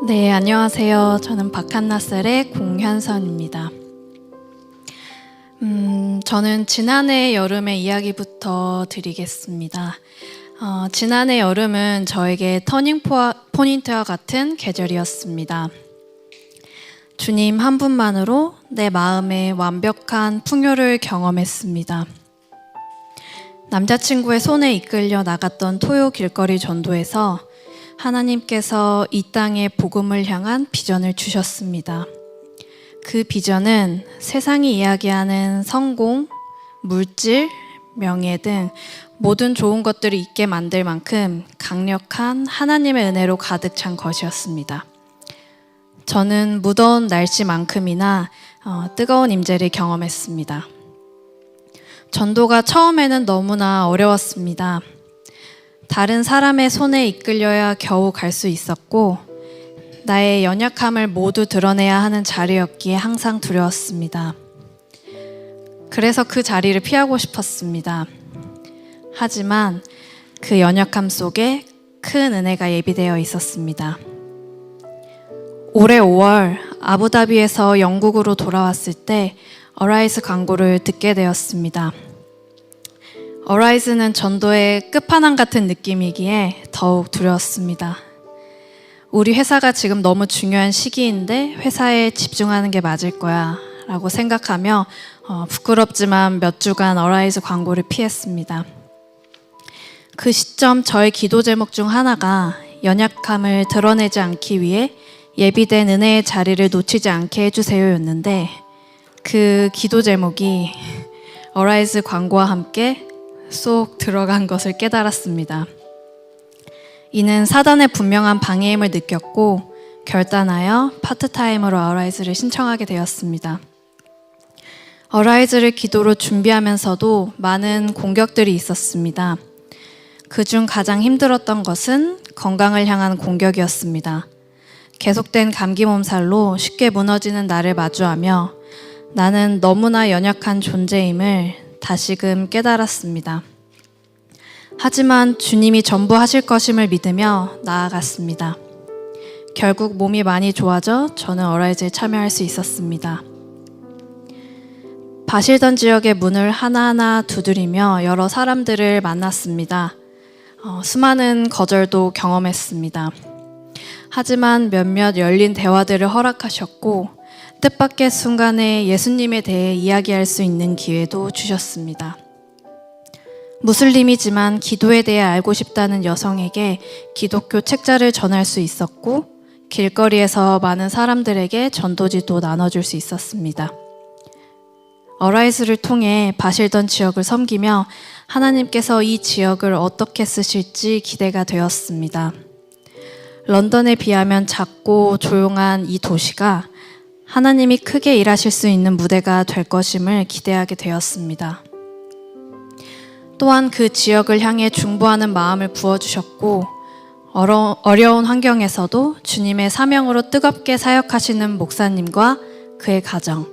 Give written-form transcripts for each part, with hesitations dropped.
네, 안녕하세요. 저는 박한나셀의 공현선입니다. 저는 지난해 여름의 이야기부터 드리겠습니다. 지난해 여름은 저에게 터닝 포인트와 같은 계절이었습니다. 주님 한 분만으로 내 마음에 완벽한 풍요를 경험했습니다. 남자친구의 손에 이끌려 나갔던 토요 길거리 전도에서 하나님께서 이 땅에 복음을 향한 비전을 주셨습니다. 그 비전은 세상이 이야기하는 성공, 물질, 명예 등 모든 좋은 것들이 있게 만들 만큼 강력한 하나님의 은혜로 가득 찬 것이었습니다. 저는 무더운 날씨만큼이나 뜨거운 임재를 경험했습니다. 전도가 처음에는 너무나 어려웠습니다. 다른 사람의 손에 이끌려야 겨우 갈 수 있었고 나의 연약함을 모두 드러내야 하는 자리였기에 항상 두려웠습니다. 그래서 그 자리를 피하고 싶었습니다. 하지만 그 연약함 속에 큰 은혜가 예비되어 있었습니다. 올해 5월 아부다비에서 영국으로 돌아왔을 때 어라이즈 광고를 듣게 되었습니다. 어라이즈는 전도의 끝판왕 같은 느낌이기에 더욱 두려웠습니다. 우리 회사가 지금 너무 중요한 시기인데 회사에 집중하는 게 맞을 거야 라고 생각하며 부끄럽지만 몇 주간 어라이즈 광고를 피했습니다. 그 시점 저의 기도 제목 중 하나가 연약함을 드러내지 않기 위해 예비된 은혜의 자리를 놓치지 않게 해주세요 였는데 그 기도 제목이 어라이즈 광고와 함께 쏙 들어간 것을 깨달았습니다. 이는 사단의 분명한 방해임을 느꼈고 결단하여 파트타임으로 어라이즈를 신청하게 되었습니다. 어라이즈를 기도로 준비하면서도 많은 공격들이 있었습니다. 그중 가장 힘들었던 것은 건강을 향한 공격이었습니다. 계속된 감기 몸살로 쉽게 무너지는 나를 마주하며 나는 너무나 연약한 존재임을 다시금 깨달았습니다. 하지만 주님이 전부 하실 것임을 믿으며 나아갔습니다. 결국 몸이 많이 좋아져 저는 어라이즈에 참여할 수 있었습니다. 바실던 지역의 문을 하나하나 두드리며 여러 사람들을 만났습니다. 수많은 거절도 경험했습니다. 하지만 몇몇 열린 대화들을 허락하셨고 뜻밖의 순간에 예수님에 대해 이야기할 수 있는 기회도 주셨습니다. 무슬림이지만 기도에 대해 알고 싶다는 여성에게 기독교 책자를 전할 수 있었고 길거리에서 많은 사람들에게 전도지도 나눠줄 수 있었습니다. 어라이즈를 통해 바실던 지역을 섬기며 하나님께서 이 지역을 어떻게 쓰실지 기대가 되었습니다. 런던에 비하면 작고 조용한 이 도시가 하나님이 크게 일하실 수 있는 무대가 될 것임을 기대하게 되었습니다. 또한 그 지역을 향해 중보하는 마음을 부어주셨고 어려운 환경에서도 주님의 사명으로 뜨겁게 사역하시는 목사님과 그의 가정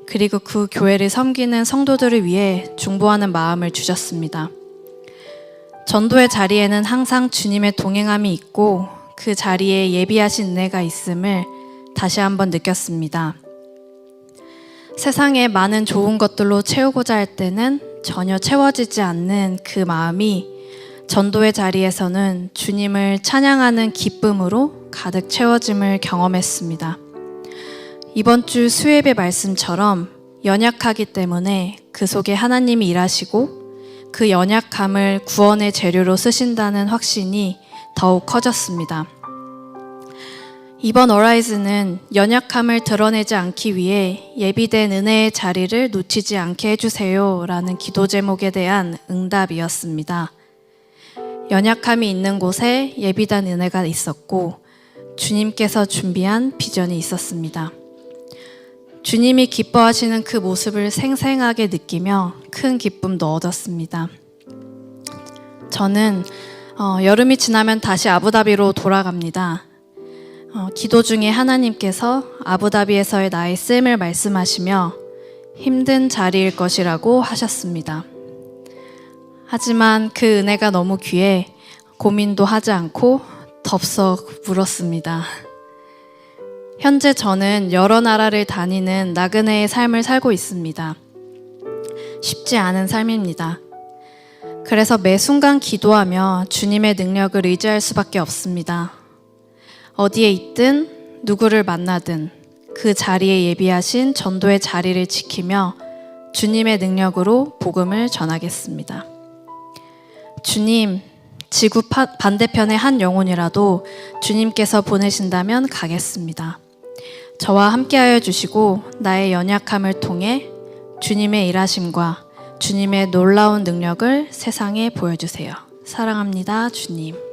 그리고 그 교회를 섬기는 성도들을 위해 중보하는 마음을 주셨습니다. 전도의 자리에는 항상 주님의 동행함이 있고 그 자리에 예비하신 은혜가 있음을 다시 한번 느꼈습니다. 세상에 많은 좋은 것들로 채우고자 할 때는 전혀 채워지지 않는 그 마음이 전도의 자리에서는 주님을 찬양하는 기쁨으로 가득 채워짐을 경험했습니다. 이번 주 수예배 말씀처럼 연약하기 때문에 그 속에 하나님이 일하시고 그 연약함을 구원의 재료로 쓰신다는 확신이 더욱 커졌습니다. 이번 어라이즈는 연약함을 드러내지 않기 위해 예비된 은혜의 자리를 놓치지 않게 해주세요 라는 기도 제목에 대한 응답이었습니다. 연약함이 있는 곳에 예비된 은혜가 있었고 주님께서 준비한 비전이 있었습니다. 주님이 기뻐하시는 그 모습을 생생하게 느끼며 큰 기쁨도 얻었습니다. 저는 여름이 지나면 다시 아부다비로 돌아갑니다. 기도 중에 하나님께서 아부다비에서의 나의 쓰임을 말씀하시며 힘든 자리일 것이라고 하셨습니다. 하지만 그 은혜가 너무 귀해 고민도 하지 않고 덥석 물었습니다. 현재 저는 여러 나라를 다니는 나그네의 삶을 살고 있습니다. 쉽지 않은 삶입니다. 그래서 매 순간 기도하며 주님의 능력을 의지할 수밖에 없습니다. 어디에 있든 누구를 만나든 그 자리에 예비하신 전도의 자리를 지키며 주님의 능력으로 복음을 전하겠습니다. 주님, 지구 반대편의 한 영혼이라도 주님께서 보내신다면 가겠습니다. 저와 함께하여 주시고 나의 연약함을 통해 주님의 일하심과 주님의 놀라운 능력을 세상에 보여주세요. 사랑합니다, 주님.